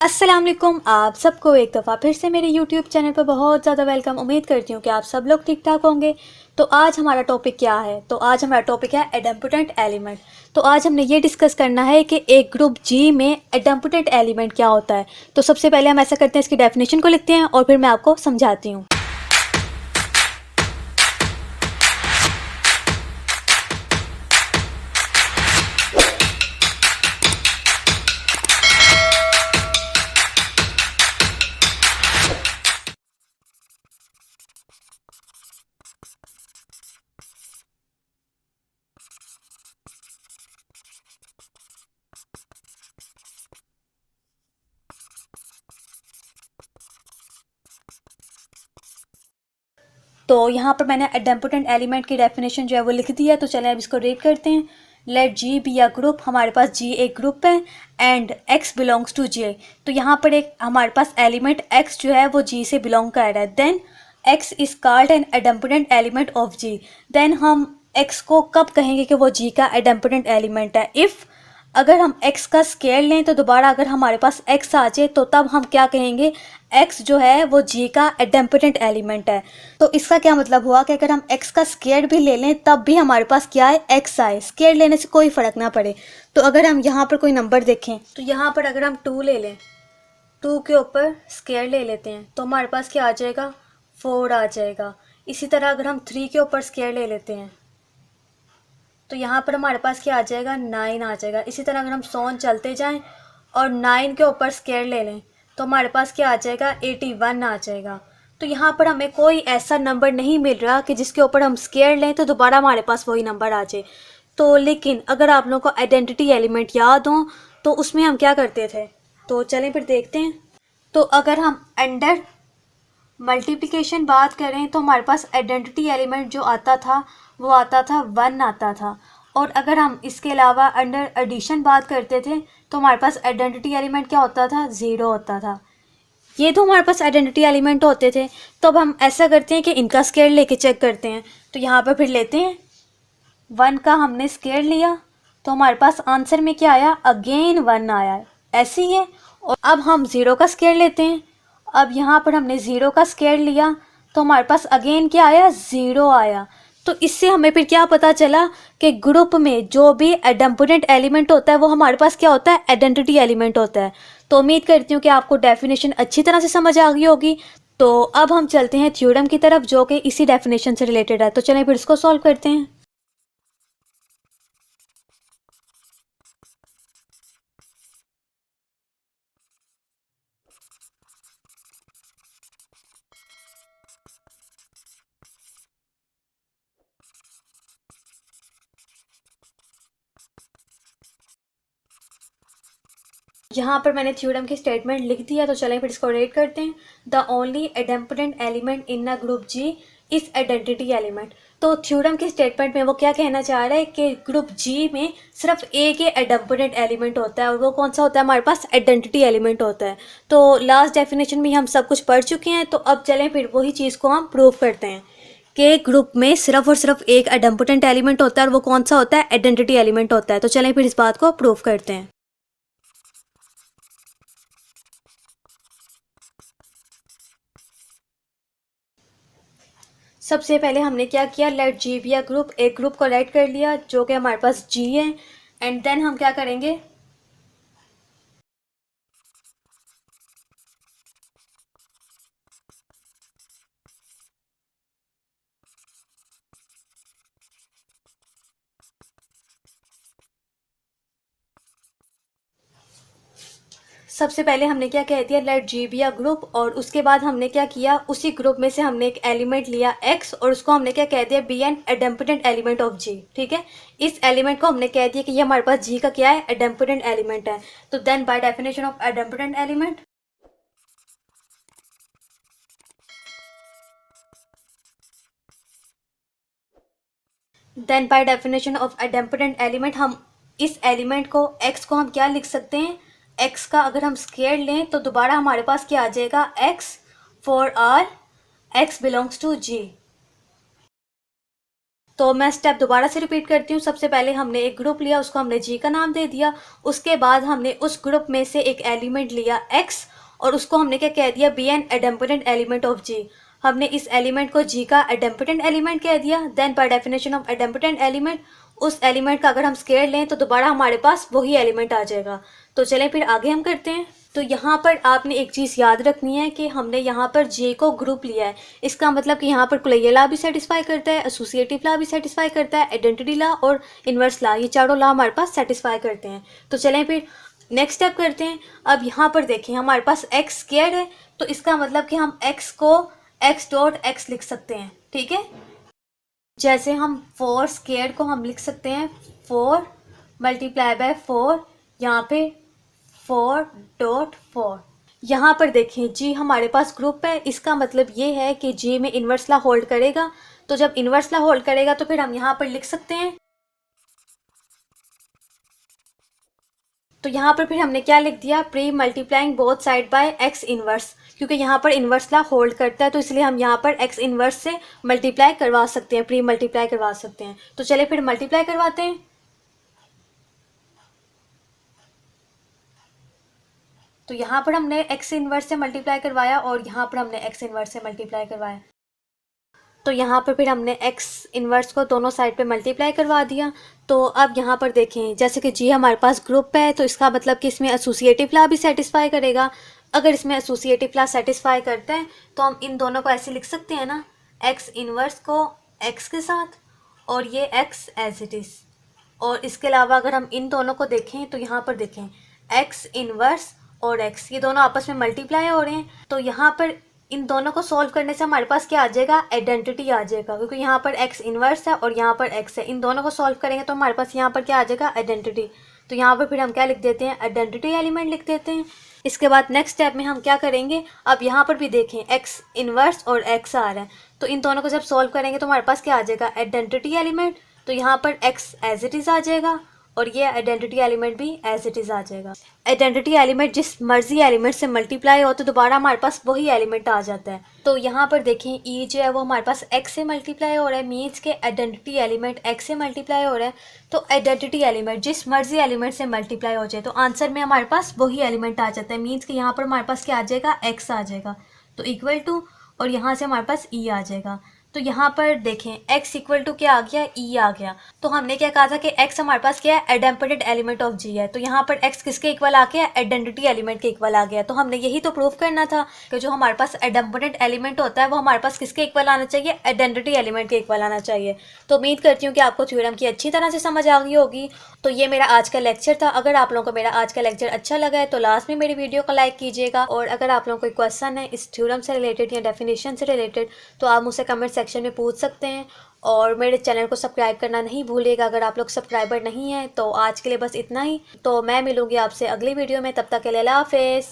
अस्सलाम वालेकुम। आप सबको एक दफ़ा फिर से मेरे YouTube चैनल पर बहुत ज़्यादा वेलकम। उम्मीद करती हूँ कि आप सब लोग ठीक ठाक होंगे। तो आज हमारा टॉपिक क्या है? तो आज हमारा टॉपिक है एडम्पोटेंट एलिमेंट। तो आज हमने ये डिस्कस करना है कि एक ग्रुप जी में एडम्पोटेंट एलिमेंट क्या होता है। तो सबसे पहले हम ऐसा करते हैं, इसकी डेफिनेशन को लिखते हैं और फिर मैं आपको समझाती हूँ। तो यहाँ पर मैंने एडम्पोटेंट एलिमेंट की डेफिनेशन जो है वो लिख दी है। तो चलें अब इसको रीड करते हैं। Let G be a group. हमारे पास जी एक ग्रुप है and X belongs to G. तो यहाँ पर एक हमारे पास एलिमेंट एक्स जो है वो जी से बिलोंग कर रहा है। Then X is called an idempotent element of G. Then हम एक्स को कब कहेंगे कि वो जी का एडम्पोटेंट एलिमेंट है? इफ़ अगर हम x का स्केयर लें तो दोबारा अगर हमारे पास x आ जाए तो तब हम क्या कहेंगे, x जो है वो g का एडम्पोटेंट एलिमेंट है। तो इसका क्या मतलब हुआ कि अगर हम x का स्केयर भी ले लें तब भी हमारे पास क्या है, x आए। स्केयर लेने से कोई फ़र्क ना पड़े। तो अगर हम यहाँ पर कोई नंबर देखें तो यहाँ पर अगर हम 2 ले लें, 2 के ऊपर स्केयर ले लेते हैं तो हमारे पास क्या आ जाएगा, 4 आ जाएगा। इसी तरह अगर हम 3 के ऊपर स्केयर ले लेते हैं तो यहाँ पर हमारे पास क्या आ जाएगा, 9 आ जाएगा। इसी तरह अगर हम सोन चलते जाएं और 9 के ऊपर स्केयर ले लें तो हमारे पास क्या आ जाएगा, 81 आ जाएगा। तो यहाँ पर हमें कोई ऐसा नंबर नहीं मिल रहा कि जिसके ऊपर हम स्केयर लें तो दोबारा हमारे पास वही नंबर आ जाए। तो लेकिन अगर आप लोगों को आइडेंटिटी एलिमेंट याद हो तो उसमें हम क्या करते थे, तो चलें फिर देखते हैं। तो अगर हम अंडर मल्टीप्लिकेशन बात करें तो हमारे पास आइडेंटिटी एलिमेंट जो आता था वो आता था 1 आता था। और अगर हम इसके अलावा अंडर एडिशन बात करते थे तो हमारे पास आइडेंटिटी एलिमेंट क्या होता था, 0 होता था। ये तो हमारे पास आइडेंटिटी एलिमेंट होते थे। तो अब हम ऐसा करते हैं कि इनका स्केयर लेके चेक करते हैं। तो यहाँ पर फिर लेते हैं 1 का हमने स्केयर लिया तो हमारे पास आंसर में क्या आया, अगेन 1 आया। ऐसे ही है। और अब हम 0 का स्केयर लेते हैं। अब यहाँ पर हमने 0 का स्केयर लिया तो हमारे पास अगेन क्या आया, 0 आया। तो इससे हमें फिर क्या पता चला कि ग्रुप में जो भी एडम्पोटेंट एलिमेंट होता है वो हमारे पास क्या होता है, आइडेंटिटी एलिमेंट होता है। तो उम्मीद करती हूँ कि आपको डेफिनेशन अच्छी तरह से समझ आ गई होगी। तो अब हम चलते हैं थ्योरम की तरफ जो कि इसी डेफिनेशन से रिलेटेड है। तो चलें फिर इसको सॉल्व करते हैं। यहाँ पर मैंने थ्योरम की स्टेटमेंट लिख दी है। तो चलें फिर इसको रेड करते हैं। The only idempotent element in a group G is identity element. तो थ्योरम की स्टेटमेंट में वो क्या कहना चाह रहा है कि ग्रुप जी में सिर्फ एक ही एडम्पोटेंट एलिमेंट होता है और वो कौन सा होता है, हमारे पास आइडेंटिटी एलिमेंट होता है। तो लास्ट डेफिनेशन में हम सब कुछ पढ़ चुके हैं। तो अब चलें फिर वही चीज़ को हम प्रूव करते हैं कि ग्रुप में सिर्फ और सिर्फ एक एडम्पोटेंट एलिमेंट होता है और वो कौन सा होता है, आइडेंटिटी एलिमेंट होता है। तो चलें फिर इस बात को प्रूव करते हैं। सबसे पहले हमने क्या किया, let G be a group. एक ग्रुप को राइट कर लिया जो कि हमारे पास जी है। एंड देन हम क्या करेंगे, सबसे पहले हमने क्या कह दिया, let G be a group. और उसके बाद हमने क्या किया, उसी ग्रुप में से हमने एक एलिमेंट लिया एक्स और उसको हमने क्या कह दिया, B N idempotent element of जी। ठीक है, इस एलिमेंट को हमने कह दिया कि ये हमारे पास जी का क्या है, एडम्पोटेंट एलिमेंट है। तो then by definition of idempotent element, then by definition of idempotent element हम इस एलिमेंट को एक्स को हम क्या लिख सकते हैं, एक्स का अगर हम स्केयर लें तो दोबारा हमारे पास क्या आ जाएगा, X for R X belongs to G. तो मैं स्टेप दोबारा से रिपीट करती हूँ। सबसे पहले हमने एक ग्रुप लिया, उसको हमने जी का नाम दे दिया। उसके बाद हमने उस ग्रुप में से एक एलिमेंट लिया एक्स, और उसको हमने क्या कह दिया, बी एन एडेम्पोटेंट एलिमेंट ऑफ जी। हमने इस एलिमेंट को जी का एडेम्पोटेंट एलिमेंट कह दिया। Then by definition of idempotent element, उस एलिमेंट का अगर हम स्केयर लें तो दोबारा हमारे पास वही एलिमेंट आ जाएगा। तो चलें फिर आगे हम करते हैं। तो यहाँ पर आपने एक चीज़ याद रखनी है कि हमने यहाँ पर जे को ग्रुप लिया है। इसका मतलब कि यहाँ पर कुलैया लॉ भी सेटिस्फाई करता है, एसोसिएटिव लॉ भी सेटिस्फाई करता है, आइडेंटिटी लॉ और इन्वर्स लॉ, ये चारों लॉ हमारे पास सेटिस्फाई करते हैं। तो चलें फिर नेक्स्ट स्टेप करते हैं। अब यहाँ पर देखें हमारे पास एक्स स्क्वायर है, तो इसका मतलब कि हम एक्स को एक्स डॉट एक्स लिख सकते हैं, ठीक है। जैसे हम 4 स्क्वायर को हम लिख सकते हैं 4 मल्टीप्लाई बाय 4, यहाँ पे 4.4। यहाँ पर देखें जी हमारे पास ग्रुप है, इसका मतलब ये है कि जी में इन्वर्स लॉ होल्ड करेगा। तो जब इन्वर्स लॉ होल्ड करेगा तो फिर हम यहाँ पर लिख सकते हैं, तो यहाँ पर फिर हमने क्या लिख दिया, pre multiplying both side by x inverse, क्योंकि यहाँ पर इन्वर्स लॉ होल्ड करता है तो इसलिए हम यहाँ पर एक्स इन्वर्स से मल्टीप्लाई करवा सकते हैं, प्री मल्टीप्लाई करवा सकते हैं। तो चलिए फिर मल्टीप्लाई करवाते हैं। तो यहाँ पर हमने एक्स इन्वर्स से मल्टीप्लाई करवाया और यहाँ पर हमने एक्स इन्वर्स से मल्टीप्लाई करवाया। तो यहाँ पर फिर हमने एक्स इन्वर्स को दोनों साइड पे मल्टीप्लाई करवा दिया। तो अब यहाँ पर देखें जैसे कि जी हमारे पास ग्रुप है, तो इसका मतलब कि इसमें एसोसिएटिव लॉ भी सेटिस्फाई करेगा। अगर इसमें एसोसिएटिव लॉ सेटिस्फाई करते हैं तो हम इन दोनों को ऐसे लिख सकते हैं ना, एक्स इन्वर्स को एक्स के साथ और ये एक्स एज इट इज़। और इसके अलावा अगर हम इन दोनों को देखें तो यहाँ पर देखें एक्स इन्वर्स और एक्स, ये दोनों आपस में मल्टीप्लाई हो रहे हैं। तो यहाँ पर इन दोनों को सॉल्व करने से हमारे पास क्या आ जाएगा, आइडेंटिटी आ जाएगा, क्योंकि यहाँ पर एक्स इन्वर्स है और यहाँ पर एक्स है। इन दोनों को सॉल्व करेंगे तो हमारे पास यहाँ पर क्या आ जाएगा, आइडेंटिटी। तो यहाँ पर फिर हम क्या लिख देते हैं, आइडेंटिटी एलिमेंट लिख देते हैं। इसके बाद नेक्स्ट स्टेप में हम क्या करेंगे, अब यहाँ पर भी देखें एक्स इन्वर्स और एक्स आ रहा है, तो इन दोनों को जब सॉल्व करेंगे तो हमारे पास क्या आ जाएगा, आइडेंटिटी एलिमेंट। तो यहाँ पर एक्स एज इट इज़ आ जाएगा और ये आइडेंटिटी एलिमेंट भी एज इट इज़ आ जाएगा। आइडेंटिटी एलिमेंट जिस मर्जी एलिमेंट से मल्टीप्लाई हो तो दोबारा हमारे पास वही एलिमेंट आ जाता है। तो यहाँ पर देखें ई जो है वो हमारे पास एक्स से मल्टीप्लाई हो रहा है, मीन्स के आइडेंटिटी एलिमेंट एक्स से मल्टीप्लाई हो रहा है। तो आइडेंटिटी एलिमेंट जिस मर्जी एलिमेंट से मल्टीप्लाई हो जाए तो आंसर में हमारे पास वही एलिमेंट आ जाता है, मीन्स कि यहाँ पर हमारे पास क्या आ जाएगा, एक्स आ जाएगा। तो इक्वल टू, और यहाँ से हमारे पास ई आ जाएगा। तो यहाँ पर देखें x इक्वल टू क्या आ गया, ई आ गया। तो हमने क्या कहा था कि x हमारे पास क्या है, आइडेंटिटी एलिमेंट ऑफ जी है। तो यहाँ पर x किसके इक्वल आ गया, आइडेंटिटी एलिमेंट के इक्वल आ गया। तो हमने यही तो प्रूफ करना था कि जो हमारे पास आइडेंटिटी एलिमेंट होता है वो हमारे पास किसके इक्वल आना चाहिए, आइडेंटिटी एलिमेंट के इक्वल आना चाहिए। तो उम्मीद करती हूँ कि आपको थ्योरम की अच्छी तरह से समझ आ गई होगी। तो ये मेरा आज का लेक्चर था। अगर आप लोगों को मेरा आज का लेक्चर अच्छा लगा है तो लास्ट में मेरी वीडियो को लाइक कीजिएगा, और अगर आप लोगों को कोई क्वेश्चन है इस थ्योरम से रिलेटेड या डेफिनेशन से रिलेटेड तो आप मुझसे कमेंट सेक्शन में पूछ सकते हैं। और मेरे चैनल को सब्सक्राइब करना नहीं भूलिएगा अगर आप लोग सब्सक्राइबर नहीं हैं। तो आज के लिए बस इतना ही। तो मैं मिलूँगी आपसे अगली वीडियो में, तब तक के लिए अल्लाह हाफिज़।